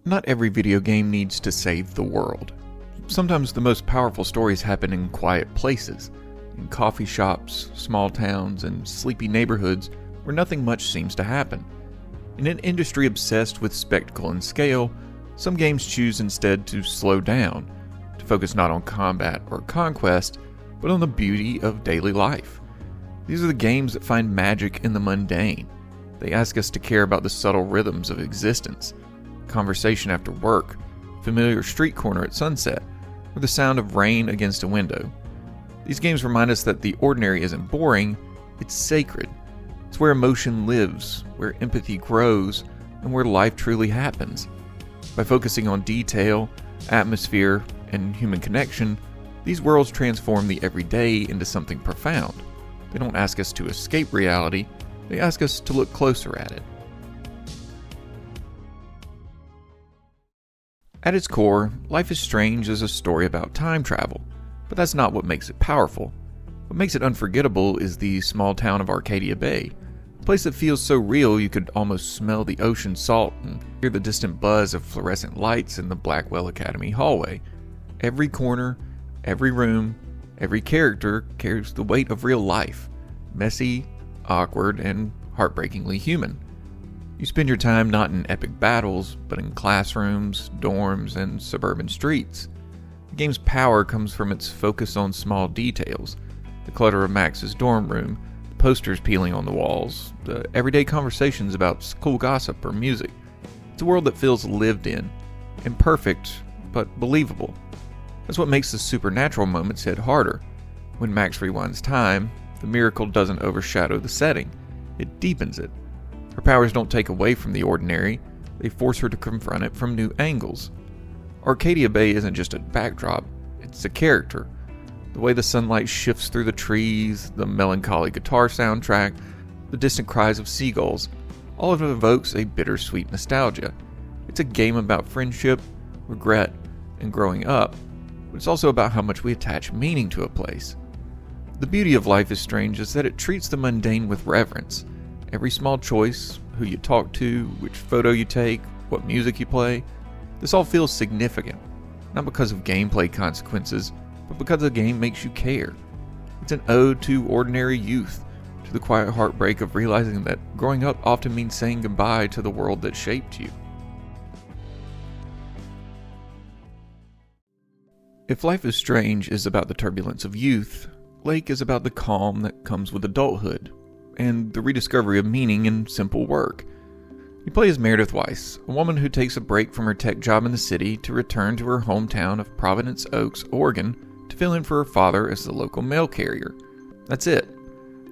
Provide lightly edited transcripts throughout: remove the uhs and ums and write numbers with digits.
Not every video game needs to save the world. Sometimes the most powerful stories happen in quiet places, in coffee shops, small towns, and sleepy neighborhoods where nothing much seems to happen. In an industry obsessed with spectacle and scale, some games choose instead to slow down, to focus not on combat or conquest, but on the beauty of daily life. These are the games that find magic in the mundane. They ask us to care about the subtle rhythms of existence, conversation after work, familiar street corner at sunset, or the sound of rain against a window. These games remind us that the ordinary isn't boring, it's sacred. It's where emotion lives, where empathy grows, and where life truly happens. By focusing on detail, atmosphere, and human connection, these worlds transform the everyday into something profound. They don't ask us to escape reality, they ask us to look closer at it. At its core, Life is Strange is a story about time travel, but that's not what makes it powerful. What makes it unforgettable is the small town of Arcadia Bay, a place that feels so real you could almost smell the ocean salt and hear the distant buzz of fluorescent lights in the Blackwell Academy hallway. Every corner, every room, every character carries the weight of real life, messy, awkward, and heartbreakingly human. You spend your time not in epic battles, but in classrooms, dorms, and suburban streets. The game's power comes from its focus on small details, the clutter of Max's dorm room, the posters peeling on the walls, the everyday conversations about school gossip or music. It's a world that feels lived in, imperfect, but believable. That's what makes the supernatural moments hit harder. When Max rewinds time, the miracle doesn't overshadow the setting, it deepens it. Her powers don't take away from the ordinary, they force her to confront it from new angles. Arcadia Bay isn't just a backdrop, it's a character. The way the sunlight shifts through the trees, the melancholy guitar soundtrack, the distant cries of seagulls, all of it evokes a bittersweet nostalgia. It's a game about friendship, regret, and growing up, but it's also about how much we attach meaning to a place. The beauty of Life is Strange is that it treats the mundane with reverence. Every small choice, who you talk to, which photo you take, what music you play, this all feels significant, not because of gameplay consequences, but because the game makes you care. It's an ode to ordinary youth, to the quiet heartbreak of realizing that growing up often means saying goodbye to the world that shaped you. If Life is Strange is about the turbulence of youth, Lake is about the calm that comes with adulthood, and the rediscovery of meaning in simple work. You play as Meredith Weiss, a woman who takes a break from her tech job in the city to return to her hometown of Providence Oaks, Oregon, to fill in for her father as the local mail carrier. That's it.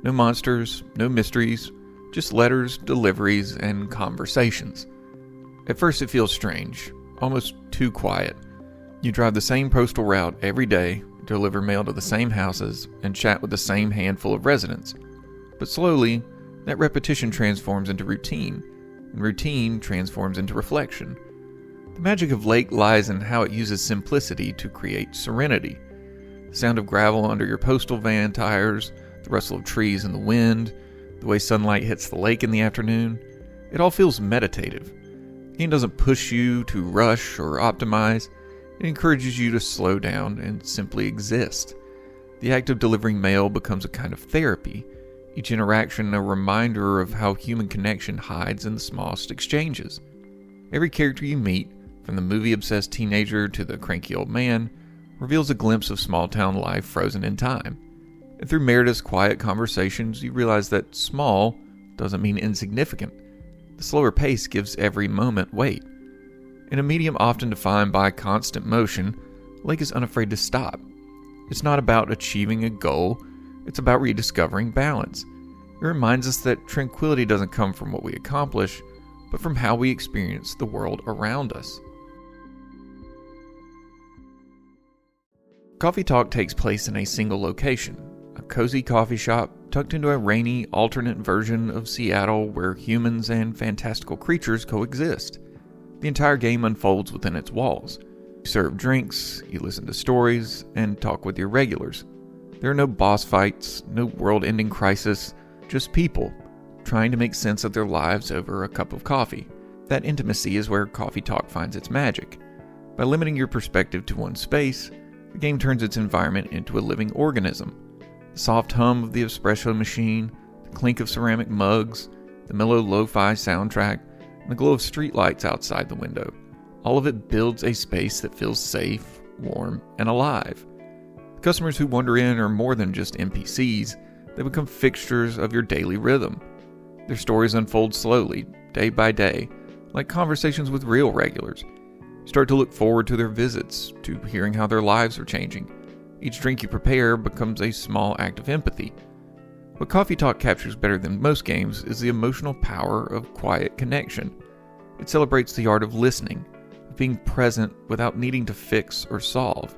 No monsters, no mysteries, just letters, deliveries, and conversations. At first it feels strange, almost too quiet. You drive the same postal route every day, deliver mail to the same houses, and chat with the same handful of residents. But slowly, that repetition transforms into routine, and routine transforms into reflection. The magic of Lake lies in how it uses simplicity to create serenity. The sound of gravel under your postal van tires, the rustle of trees in the wind, the way sunlight hits the lake in the afternoon, it all feels meditative. The game doesn't push you to rush or optimize, it encourages you to slow down and simply exist. The act of delivering mail becomes a kind of therapy, each interaction a reminder of how human connection hides in the smallest exchanges. Every character you meet, from the movie-obsessed teenager to the cranky old man, reveals a glimpse of small-town life frozen in time. And through Meredith's quiet conversations, you realize that small doesn't mean insignificant. The slower pace gives every moment weight. In a medium often defined by constant motion, Lake is unafraid to stop. It's not about achieving a goal, it's about rediscovering balance. It reminds us that tranquility doesn't come from what we accomplish, but from how we experience the world around us. Coffee Talk takes place in a single location, a cozy coffee shop tucked into a rainy, alternate version of Seattle where humans and fantastical creatures coexist. The entire game unfolds within its walls. You serve drinks, you listen to stories, and talk with your regulars. There are no boss fights, no world-ending crisis, just people trying to make sense of their lives over a cup of coffee. That intimacy is where Coffee Talk finds its magic. By limiting your perspective to one space, the game turns its environment into a living organism. The soft hum of the espresso machine, the clink of ceramic mugs, the mellow lo-fi soundtrack, and the glow of streetlights outside the window. All of it builds a space that feels safe, warm, and alive. The customers who wander in are more than just NPCs. They become fixtures of your daily rhythm. Their stories unfold slowly, day by day, like conversations with real regulars. You start to look forward to their visits, to hearing how their lives are changing. Each drink you prepare becomes a small act of empathy. What Coffee Talk captures better than most games is the emotional power of quiet connection. It celebrates the art of listening, of being present without needing to fix or solve.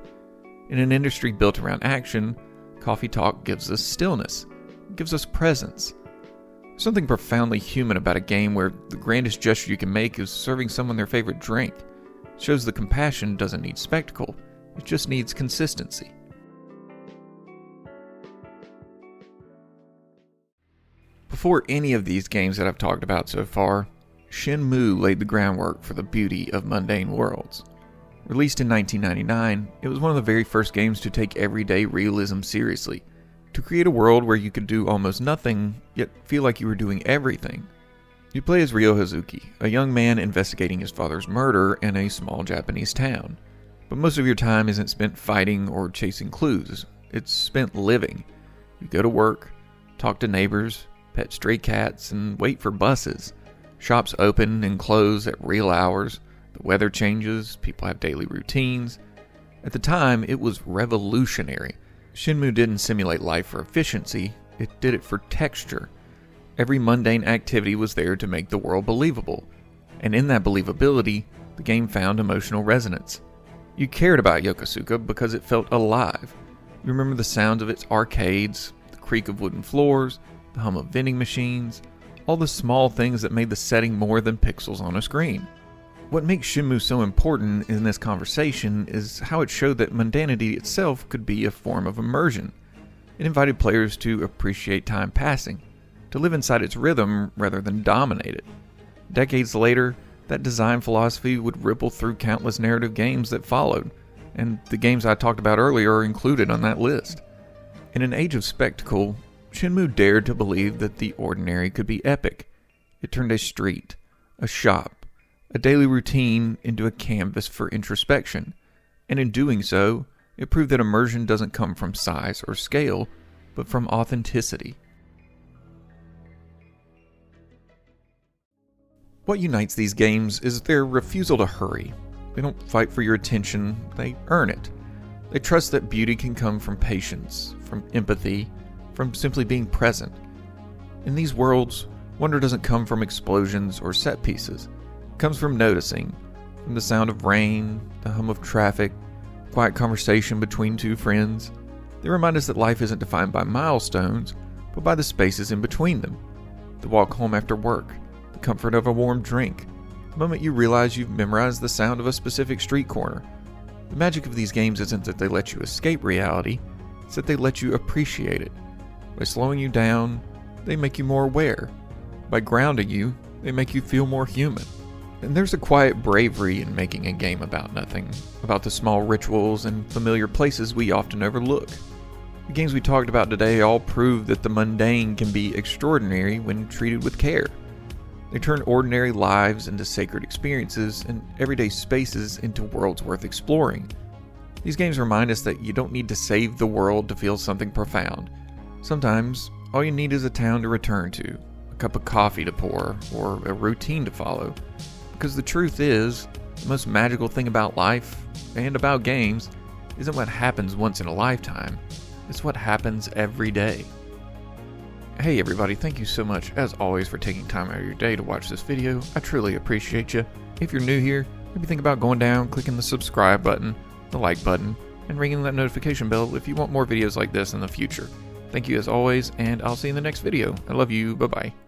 In an industry built around action, Coffee Talk gives us stillness, gives us presence. There's something profoundly human about a game where the grandest gesture you can make is serving someone their favorite drink. It shows that compassion doesn't need spectacle, it just needs consistency. Before any of these games that I've talked about so far, Shenmue laid the groundwork for the beauty of mundane worlds. Released in 1999, it was one of the very first games to take everyday realism seriously, to create a world where you could do almost nothing, yet feel like you were doing everything. You play as Ryo Hazuki, a young man investigating his father's murder in a small Japanese town. But most of your time isn't spent fighting or chasing clues, it's spent living. You go to work, talk to neighbors, pet stray cats, and wait for buses. Shops open and close at real hours. The weather changes, people have daily routines. At the time, it was revolutionary. Shenmue didn't simulate life for efficiency, it did it for texture. Every mundane activity was there to make the world believable. And in that believability, the game found emotional resonance. You cared about Yokosuka because it felt alive. You remember the sounds of its arcades, the creak of wooden floors, the hum of vending machines, all the small things that made the setting more than pixels on a screen. What makes Shenmue so important in this conversation is how it showed that mundanity itself could be a form of immersion. It invited players to appreciate time passing, to live inside its rhythm rather than dominate it. Decades later, that design philosophy would ripple through countless narrative games that followed, and the games I talked about earlier are included on that list. In an age of spectacle, Shenmue dared to believe that the ordinary could be epic. It turned a street, a shop, a daily routine into a canvas for introspection, and in doing so, it proved that immersion doesn't come from size or scale, but from authenticity. What unites these games is their refusal to hurry. They don't fight for your attention, they earn it. They trust that beauty can come from patience, from empathy, from simply being present. In these worlds, wonder doesn't come from explosions or set pieces. It comes from noticing, from the sound of rain, the hum of traffic, quiet conversation between two friends. They remind us that life isn't defined by milestones, but by the spaces in between them. The walk home after work, the comfort of a warm drink, the moment you realize you've memorized the sound of a specific street corner. The magic of these games isn't that they let you escape reality, it's that they let you appreciate it. By slowing you down, they make you more aware. By grounding you, they make you feel more human. And there's a quiet bravery in making a game about nothing, about the small rituals and familiar places we often overlook. The games we talked about today all prove that the mundane can be extraordinary when treated with care. They turn ordinary lives into sacred experiences and everyday spaces into worlds worth exploring. These games remind us that you don't need to save the world to feel something profound. Sometimes, all you need is a town to return to, a cup of coffee to pour, or a routine to follow. Because the truth is, the most magical thing about life, and about games, isn't what happens once in a lifetime. It's what happens every day. Hey everybody, thank you so much, as always, for taking time out of your day to watch this video. I truly appreciate you. If you're new here, maybe think about going down, clicking the subscribe button, the like button, and ringing that notification bell if you want more videos like this in the future. Thank you as always, and I'll see you in the next video. I love you. Bye-bye.